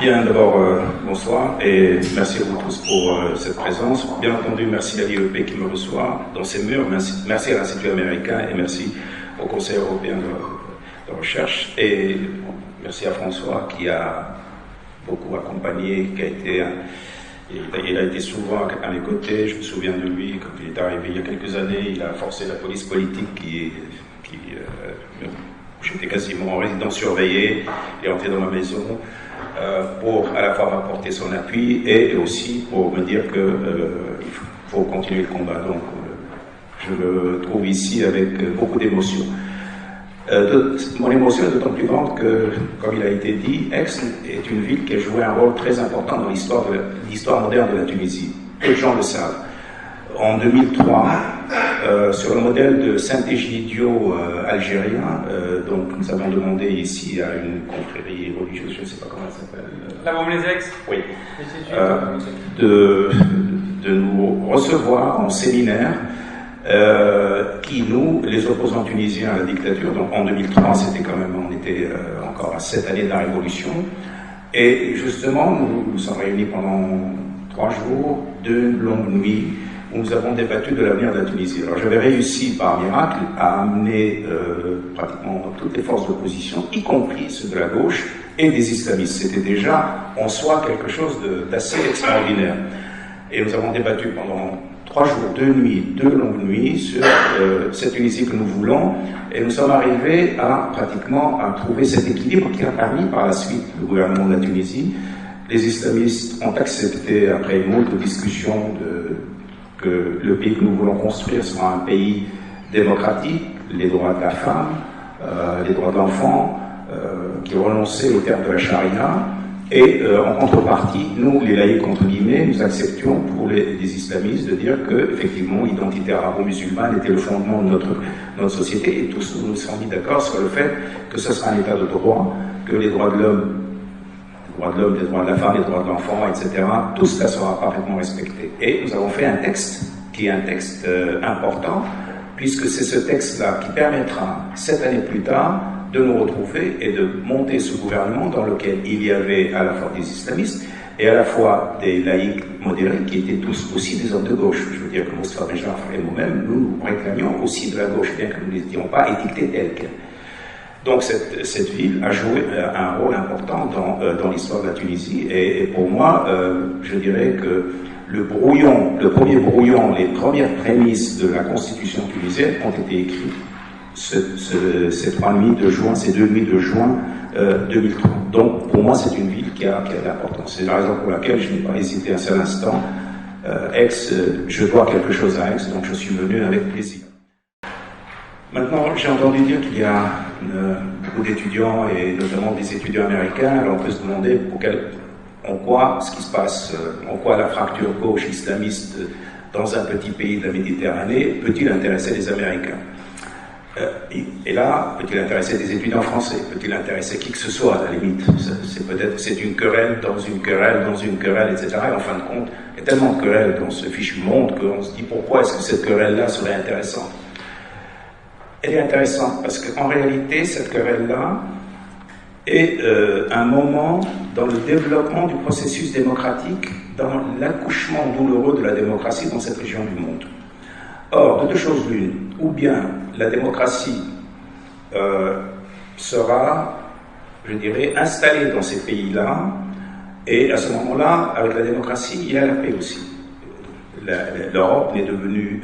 Bien, d'abord, bonsoir et merci à vous tous pour cette présence. Bien entendu, merci à l'IEP qui me reçoit dans ses murs, merci à l'Institut américain et merci au Conseil européen de recherche et merci à François qui a beaucoup accompagné, il a été souvent à mes côtés. Je me souviens de lui quand il est arrivé il y a quelques années, il a forcé la police politique j'étais quasiment en résidence surveillée, il est entré dans ma maison pour à la fois m'apporter son appui et aussi pour me dire qu'il faut continuer le combat. Donc je me trouve ici avec beaucoup d'émotion. Mon émotion est d'autant plus grande que, comme il a été dit, Aix est une ville qui a joué un rôle très important dans l'histoire moderne de la Tunisie. Peu de gens le savent. En 2003, sur le modèle de Saint-Égidio algérien, donc nous avons demandé ici à une confrérie religieuse, je ne sais pas comment elle s'appelle. La Montmélez-Aix. Oui. De nous recevoir en séminaire qui, nous, les opposants tunisiens à la dictature, donc en 2003, on était encore à 7 années de la Révolution, et justement, nous sommes réunis pendant 3 jours, 2 longues nuits, où nous avons débattu de l'avenir de la Tunisie. Alors j'avais réussi par miracle à amener pratiquement toutes les forces d'opposition, y compris ceux de la gauche et des islamistes. C'était déjà en soi quelque chose d'assez extraordinaire. Et nous avons débattu pendant 3 jours, 2 nuits, 2 longues nuits sur cette Tunisie que nous voulons, et nous sommes arrivés à trouver cet équilibre qui a permis par la suite le gouvernement de la Tunisie. Les islamistes ont accepté, après une autre discussion, que le pays que nous voulons construire sera un pays démocratique, les droits de la femme, les droits de l'enfant, qui renonçaient au terme de la charia. Et en contrepartie, nous, les laïcs entre guillemets, nous acceptions pour les islamistes de dire que, effectivement, l'identité arabo-musulmane était le fondement de notre société, et tous nous nous sommes mis d'accord sur le fait que ce sera un état de droit, que les droits de l'homme, les droits de la femme, les droits de l'enfant, etc., tout cela sera parfaitement respecté. Et nous avons fait un texte qui est un texte important, puisque c'est ce texte-là qui permettra, 7 années plus tard, de nous retrouver et de monter ce gouvernement dans lequel il y avait à la fois des islamistes et à la fois des laïcs modérés qui étaient tous aussi des hommes de gauche. Je veux dire que Moustapha Benjafar et moi-même, nous réclamions aussi de la gauche, bien que nous n'étions pas étiquetés tels quels. Donc cette ville a joué un rôle important dans l'histoire de la Tunisie, et pour moi, je dirais que le premier brouillon, les premières prémices de la constitution tunisienne ont été écrites ces 2 nuits de juin 2003. Donc pour moi, c'est une ville qui a de l'importance. C'est la raison pour laquelle je n'ai pas hésité un seul instant. Aix, je dois quelque chose à Aix, donc je suis venu avec plaisir. Maintenant, j'ai entendu dire qu'il y a beaucoup d'étudiants, et notamment des étudiants américains. Alors on peut se demander en quoi ce qui se passe, en quoi la fracture gauche islamiste dans un petit pays de la Méditerranée peut-il intéresser les Américains. Et là, peut-il intéresser des étudiants français? Peut-il intéresser qui que ce soit, à la limite? C'est une querelle dans une querelle dans une querelle, etc. Et en fin de compte, il y a tellement de querelles dans ce fichu monde qu'on se dit pourquoi est-ce que cette querelle-là serait intéressante? Elle est intéressante parce qu'en réalité, cette querelle-là est un moment dans le développement du processus démocratique, dans l'accouchement douloureux de la démocratie dans cette région du monde. Or, de 2 choses l'une, ou bien la démocratie sera, je dirais, installée dans ces pays-là, et à ce moment-là, avec la démocratie, il y a la paix aussi. L'Europe n'est devenue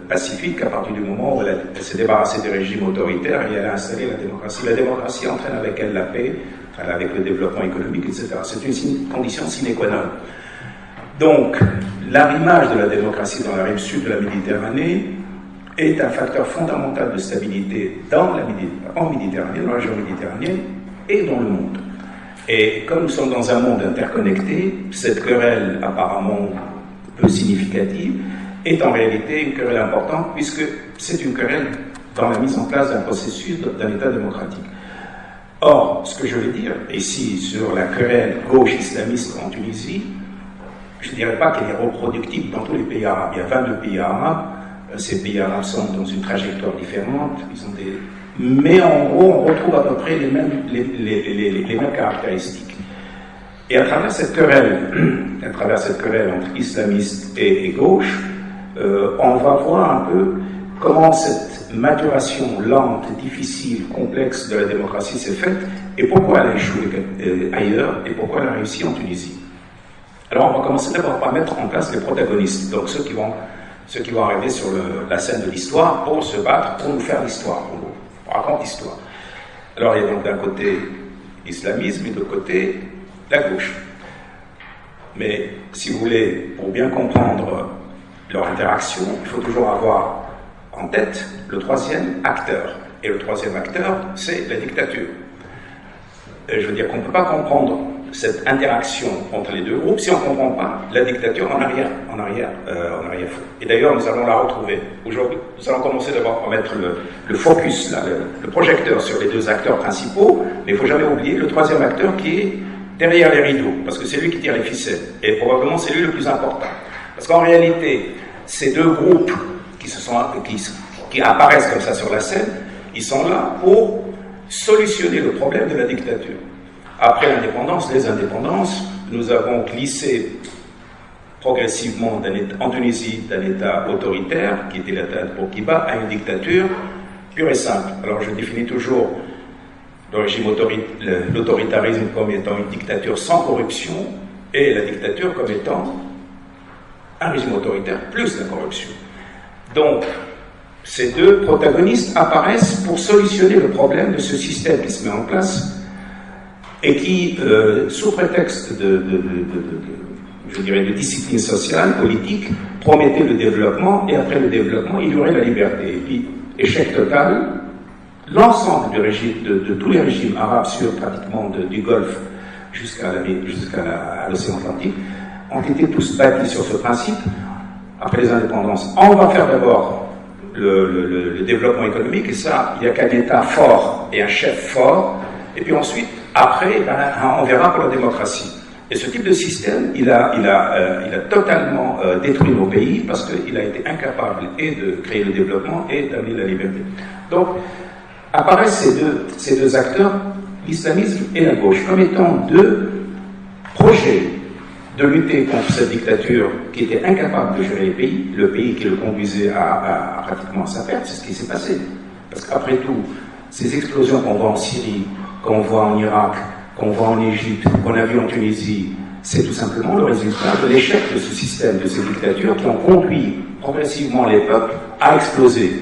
pacifique qu'à partir du moment où elle s'est débarrassée des régimes autoritaires et elle a installé la démocratie. La démocratie entraîne avec elle la paix, avec le développement économique, etc. C'est une condition sine qua non. Donc, l'arrimage de la démocratie dans la rive sud de la Méditerranée est un facteur fondamental de stabilité en Méditerranée, dans la région méditerranéenne et dans le monde. Et comme nous sommes dans un monde interconnecté, cette querelle apparemment peu significative est en réalité une querelle importante, puisque c'est une querelle dans la mise en place d'un processus d'un État démocratique. Or, ce que je veux dire ici sur la querelle gauche-islamiste en Tunisie, je ne dirais pas qu'elle est reproductible dans tous les pays arabes. Il y a 22 pays arabes, ces pays arabes sont dans une trajectoire différente, mais en gros, on retrouve à peu près les mêmes caractéristiques. Et à travers cette querelle entre islamistes et gauche, on va voir un peu comment cette maturation lente, difficile, complexe de la démocratie s'est faite, et pourquoi elle a échoué ailleurs, et pourquoi elle a réussi en Tunisie. Alors on va commencer d'abord par mettre en place les protagonistes, donc ceux qui vont arriver sur la scène de l'histoire pour se battre, pour nous faire l'histoire, on raconte l'histoire. Alors il y a donc d'un côté l'islamisme et de l'autre côté la gauche. Mais si vous voulez, pour bien comprendre leur interaction, il faut toujours avoir en tête le troisième acteur. Et le troisième acteur, c'est la dictature. Je veux dire qu'on ne peut pas comprendre cette interaction entre les deux groupes si on ne comprend pas la dictature en arrière. Et d'ailleurs, nous allons la retrouver. Aujourd'hui, nous allons commencer d'abord par mettre le focus, là, le projecteur sur les deux acteurs principaux, mais il ne faut jamais oublier le troisième acteur qui est derrière les rideaux, parce que c'est lui qui tire les ficelles. Et probablement, c'est lui le plus important. Parce qu'en réalité, ces deux groupes qui apparaissent comme ça sur la scène, ils sont là pour solutionner le problème de la dictature. Après l'indépendance, les indépendances, nous avons glissé progressivement en Tunisie d'un État autoritaire, qui était l'État de Bourguiba, à une dictature pure et simple. Alors je définis toujours l'autoritarisme comme étant une dictature sans corruption, et la dictature comme étant un régime autoritaire plus la corruption. Donc, ces deux protagonistes apparaissent pour solutionner le problème de ce système qui se met en place et qui, sous prétexte de discipline sociale, politique, promettait le développement, et après le développement, il y aurait la liberté. Et puis, échec total, l'ensemble de tous les régimes arabes pratiquement du Golfe jusqu'à l'océan Atlantique ont été tous bâtis sur ce principe. Après les indépendances, on va faire d'abord le développement économique, et ça, il n'y a qu'un État fort et un chef fort, et puis ensuite, après, on verra pour la démocratie. Et ce type de système, il a totalement détruit nos pays, parce qu'il a été incapable et de créer le développement et d'amener la liberté. Donc, apparaissent ces deux acteurs, l'islamisme et la gauche, comme étant deux projets de lutter contre cette dictature qui était incapable de gérer le pays qui le conduisait à pratiquement sa perte. C'est ce qui s'est passé. Parce qu'après tout, ces explosions qu'on voit en Syrie, qu'on voit en Irak, qu'on voit en Égypte, qu'on a vu en Tunisie, c'est tout simplement le résultat de l'échec de ce système, de ces dictatures qui ont conduit progressivement les peuples à exploser.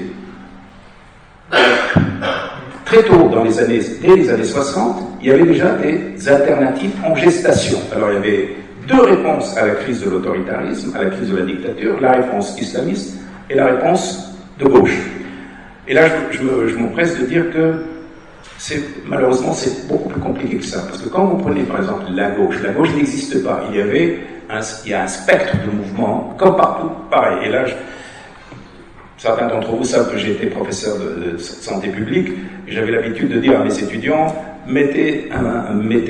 Très tôt, dès les années 60, il y avait déjà des alternatives en gestation. Alors il y avait deux réponses à la crise de l'autoritarisme, à la crise de la dictature, la réponse islamiste et la réponse de gauche. Et là, je m'empresse de dire que malheureusement, c'est beaucoup plus compliqué que ça. Parce que quand vous prenez, par exemple, la gauche n'existe pas. Il y a un spectre de mouvements, comme partout, pareil. Et là, certains d'entre vous savent que j'ai été professeur de santé publique, et j'avais l'habitude de dire à mes étudiants, mettez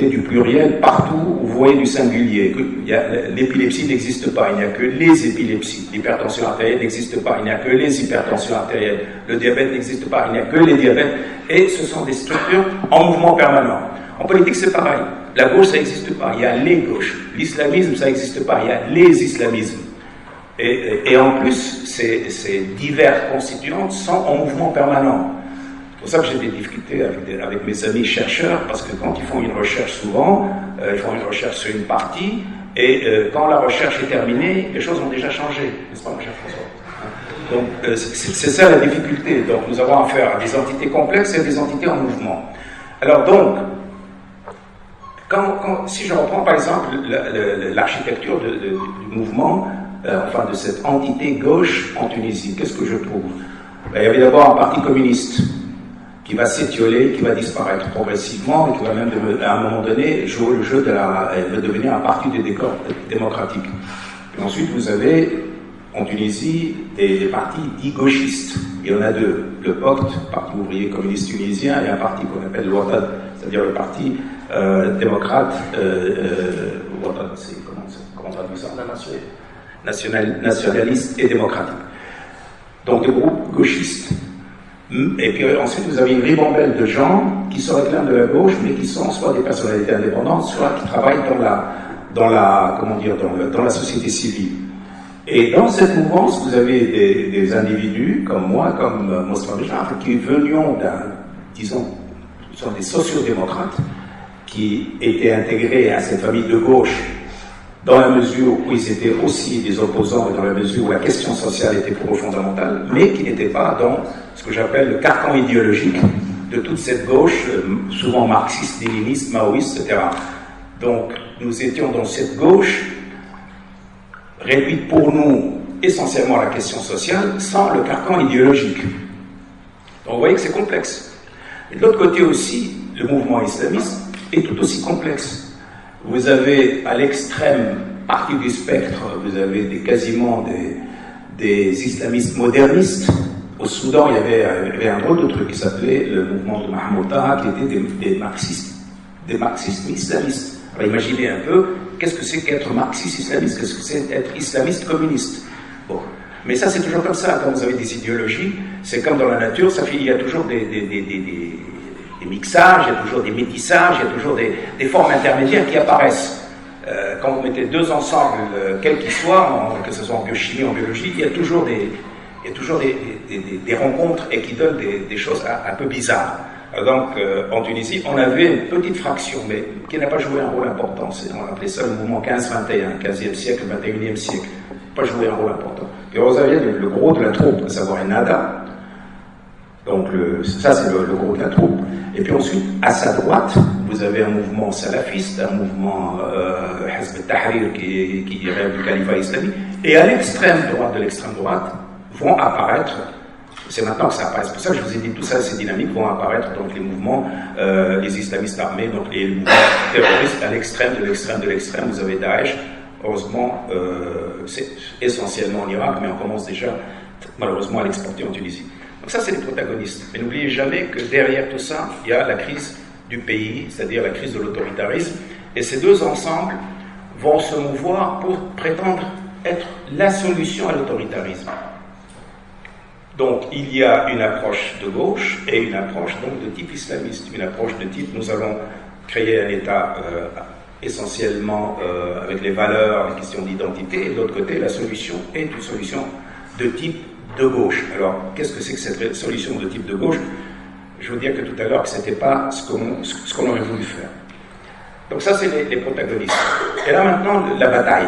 du pluriel partout où vous voyez du singulier. L'épilepsie n'existe pas, il n'y a que les épilepsies. L'hypertension artérielle n'existe pas, il n'y a que les hypertensions artérielles. Le diabète n'existe pas, il n'y a que les diabètes. Et ce sont des structures en mouvement permanent. En politique, c'est pareil. La gauche, ça n'existe pas, il y a les gauches. L'islamisme, ça n'existe pas, il y a les islamismes. Et en plus, ces divers constituantes sont en mouvement permanent. C'est pour ça que j'ai des difficultés avec mes amis chercheurs, parce que quand ils font une recherche souvent, ils font une recherche sur une partie, et quand la recherche est terminée, les choses ont déjà changé. N'est-ce pas, mon cher François? Donc, c'est ça la difficulté. Donc, nous avons affaire à des entités complexes et à des entités en mouvement. Alors donc, si je reprends par exemple l'architecture du mouvement, de cette entité gauche en Tunisie, qu'est-ce que je trouve? Il y avait d'abord un parti communiste qui va s'étioler, qui va disparaître progressivement, et qui va même, à un moment donné, jouer le jeu de devenir un parti des décors démocratiques. Et ensuite, vous avez, en Tunisie, des partis dits gauchistes. Il y en a deux. Le POCT, Parti ouvrier communiste tunisien, et un parti qu'on appelle l'Ouattad, c'est-à-dire le parti démocrate, Ouattad, comment on traduit ça? Nationaliste et démocratique. Donc des groupes gauchistes. Et puis ensuite, vous avez une ribambelle de gens qui se réclament de la gauche, mais qui sont soit des personnalités indépendantes, soit qui travaillent dans la société civile. Et dans cette mouvance, vous avez des individus comme moi, comme Mosman Richard, qui venions sont des sociodémocrates, qui étaient intégrés à cette famille de gauche dans la mesure où ils étaient aussi des opposants et dans la mesure où la question sociale était pour eux fondamentale, mais qui n'étaient pas dans ce que j'appelle le carcan idéologique de toute cette gauche, souvent marxiste, léniniste, maoïste, etc. Donc, nous étions dans cette gauche réduite pour nous essentiellement à la question sociale, sans le carcan idéologique. Donc, vous voyez que c'est complexe. Et de l'autre côté aussi, le mouvement islamiste est tout aussi complexe. Vous avez à l'extrême partie du spectre, vous avez quasiment des islamistes modernistes. Au Soudan, il y avait un drôle de truc qui s'appelait le mouvement de Mahmouda, qui était des marxistes islamistes. Alors imaginez un peu, qu'est-ce que c'est qu'être marxiste-islamiste? Qu'est-ce que c'est être islamiste-communiste? Bon. Mais ça, c'est toujours comme ça. Quand vous avez des idéologies, c'est comme dans la nature, il y a toujours des mixages, il y a toujours des métissages, il y a toujours des formes intermédiaires qui apparaissent. Quand vous mettez deux ensembles, quels qu'ils soient, que ce soit en biochimie ou en biologie, il y a toujours des rencontres et qui donnent des choses un peu bizarres. Donc, en Tunisie, on avait une petite fraction, mais qui n'a pas joué un rôle important. On appelait ça le mouvement 15-21, 15e siècle, 21e siècle. Pas joué un rôle important. Puis vous avez le gros de la troupe, à savoir Ennahda. Donc, ça, c'est le gros de la troupe. Et puis ensuite, à sa droite, vous avez un mouvement salafiste, un mouvement Hizb al-Tahrir qui rêve du califat islamique. Et à l'extrême droite de l'extrême droite, vont apparaître, c'est maintenant que ça apparaît, c'est pour ça que je vous ai dit tout ça, ces dynamiques vont apparaître, donc les mouvements, les islamistes armés, donc les mouvements terroristes à l'extrême de l'extrême de l'extrême. Vous avez Daesh, heureusement, c'est essentiellement en Irak, mais on commence déjà, malheureusement, à l'exporter en Tunisie. Donc ça, c'est les protagonistes. Mais n'oubliez jamais que derrière tout ça, il y a la crise du pays, c'est-à-dire la crise de l'autoritarisme, et ces deux ensembles vont se mouvoir pour prétendre être la solution à l'autoritarisme. Donc, il y a une approche de gauche et une approche donc de type islamiste. Une approche de type, nous allons créer un État essentiellement avec les valeurs, les questions d'identité, et de l'autre côté, la solution est une solution de type de gauche. Alors, qu'est-ce que c'est que cette solution de type de gauche? Je veux dire que tout à l'heure que ce n'était pas ce qu'on aurait voulu faire. Donc ça, c'est les protagonistes. Et là, maintenant, la bataille.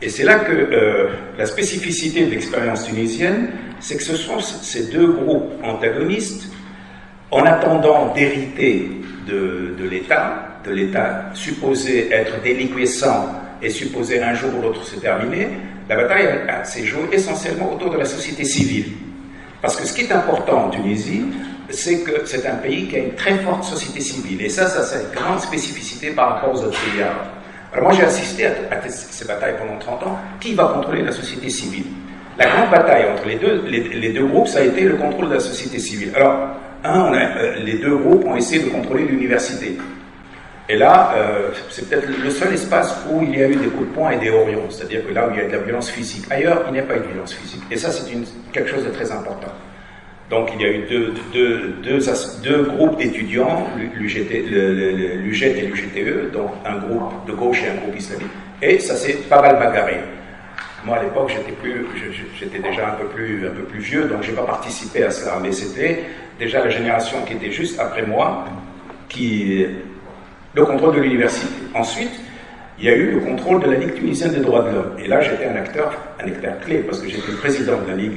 Et c'est là que la spécificité de l'expérience tunisienne, c'est que ce sont ces deux groupes antagonistes, en attendant d'hériter de l'État supposé être déliquescent et supposé un jour ou l'autre se terminer. La bataille s'est jouée essentiellement autour de la société civile. Parce que ce qui est important en Tunisie, c'est que c'est un pays qui a une très forte société civile. Et ça c'est une grande spécificité par rapport aux autres pays arabes. Alors moi j'ai assisté à ces batailles pendant 30 ans. Qui va contrôler la société civile? La grande bataille entre les deux groupes, ça a été le contrôle de la société civile. Alors, les deux groupes ont essayé de contrôler l'université. Et là, c'est peut-être le seul espace où il y a eu des coups de poing et des horions, c'est-à-dire que là où il y a de la violence physique. Ailleurs, il n'y a pas eu de violence physique. Et ça, c'est quelque chose de très important. Donc, il y a eu deux groupes d'étudiants, l'UGET et l'UGTE, donc un groupe de gauche et un groupe islamique. Et ça s'est pas mal bagarré. Moi, à l'époque, j'étais déjà un peu plus vieux, donc j'ai pas participé à cela. Mais c'était déjà la génération qui était juste après moi, le contrôle de l'université. Ensuite, il y a eu le contrôle de la Ligue tunisienne des droits de l'homme. Et là, j'étais un acteur clé, parce que j'étais le président de la Ligue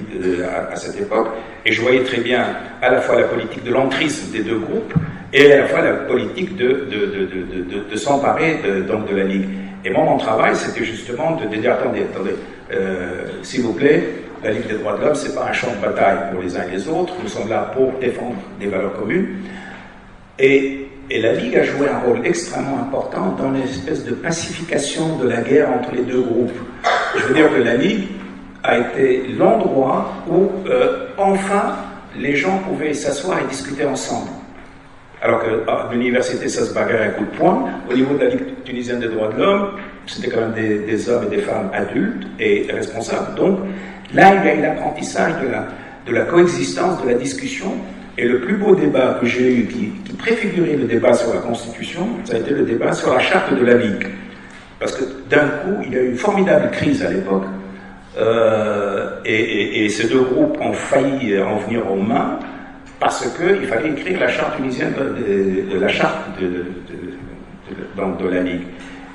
à cette époque, et je voyais très bien à la fois la politique de l'entrisme des deux groupes, et à la fois la politique de s'emparer de la Ligue. Et moi, mon travail, c'était justement de dire, attendez, s'il vous plaît, la Ligue des droits de l'homme, c'est pas un champ de bataille pour les uns et les autres, nous sommes là pour défendre des valeurs communes. Et la Ligue a joué un rôle extrêmement important dans l'espèce de pacification de la guerre entre les deux groupes. Je veux dire que la Ligue a été l'endroit où, enfin, les gens pouvaient s'asseoir et discuter ensemble. Alors qu'à l'université, ça se bagarrait à coups de poing. Au niveau de la Ligue tunisienne des droits de l'homme, c'était quand même des hommes et des femmes adultes et responsables. Donc, là, il y a eu l'apprentissage de la coexistence, de la discussion. Et le plus beau débat que j'ai eu, qui préfigurait le débat sur la Constitution, ça a été le débat sur la charte de la Ligue. Parce que d'un coup, il y a eu une formidable crise à l'époque, et ces deux groupes ont failli en venir aux mains, parce qu'il fallait écrire la charte tunisienne, la charte de la Ligue.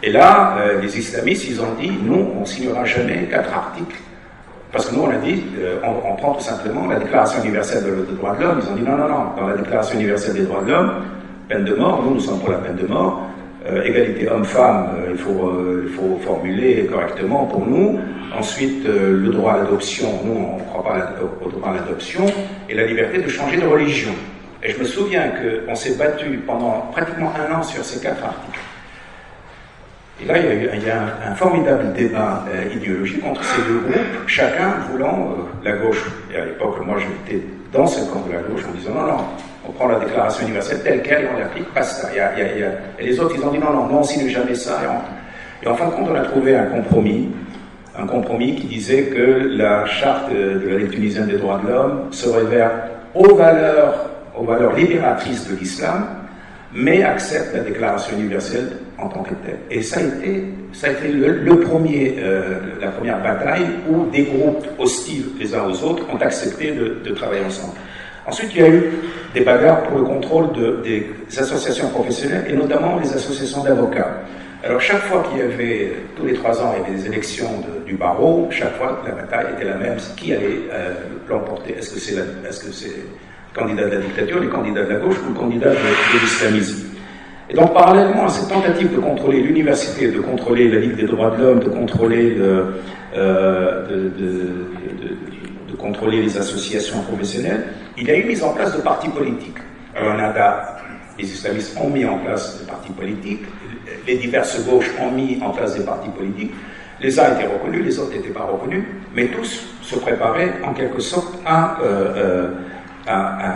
Et là, les islamistes, ils ont dit, nous, on ne signera jamais 4 articles. Parce que nous, on a dit, on prend tout simplement la Déclaration universelle des droits de l'homme. Ils ont dit, non, dans la Déclaration universelle des droits de l'homme, peine de mort, nous sommes pour la peine de mort. Égalité homme-femme, il faut formuler correctement pour nous. Ensuite, le droit à l'adoption, nous, on ne croit pas au droit à l'adoption. Et la liberté de changer de religion. Et je me souviens qu'on s'est battu pendant pratiquement 1 an sur ces 4 articles. Et là, il y a un formidable débat idéologique entre ces deux groupes, chacun voulant la gauche. Et à l'époque, moi, j'étais dans ce camp de la gauche en disant non, on prend la Déclaration universelle telle qu'elle et on l'applique, basta. Et les autres, ils ont dit non, on ne signe jamais ça. Et en fin de compte, on a trouvé un compromis qui disait que la charte de la Ligue tunisienne des droits de l'homme se révère aux valeurs libératrices de l'islam, mais accepte la Déclaration universelle en tant que telle. Et ça a été la première bataille où des groupes hostiles les uns aux autres ont accepté de travailler ensemble. Ensuite, il y a eu des bagarres pour le contrôle des associations professionnelles, et notamment les associations d'avocats. Alors, chaque fois qu'il y avait, tous les 3 ans, il y avait des élections du barreau, chaque fois, la bataille était la même. Qui allait l'emporter? Est-ce que c'est le candidat de la dictature, les candidats de la gauche ou le candidat de l'islamisme? Et donc, parallèlement à cette tentative de contrôler l'université, de contrôler la Ligue des droits de l'homme, de contrôler contrôler les associations professionnelles, il y a eu mise en place de partis politiques. Alors, les islamistes ont mis en place des partis politiques, les diverses gauches ont mis en place des partis politiques, les uns étaient reconnus, les autres n'étaient pas reconnus, mais tous se préparaient en quelque sorte à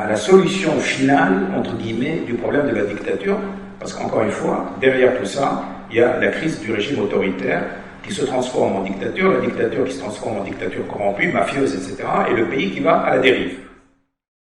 la solution finale, entre guillemets, du problème de la dictature, parce qu'encore une fois, derrière tout ça, il y a la crise du régime autoritaire qui se transforme en dictature, la dictature qui se transforme en dictature corrompue, mafieuse, etc., et le pays qui va à la dérive.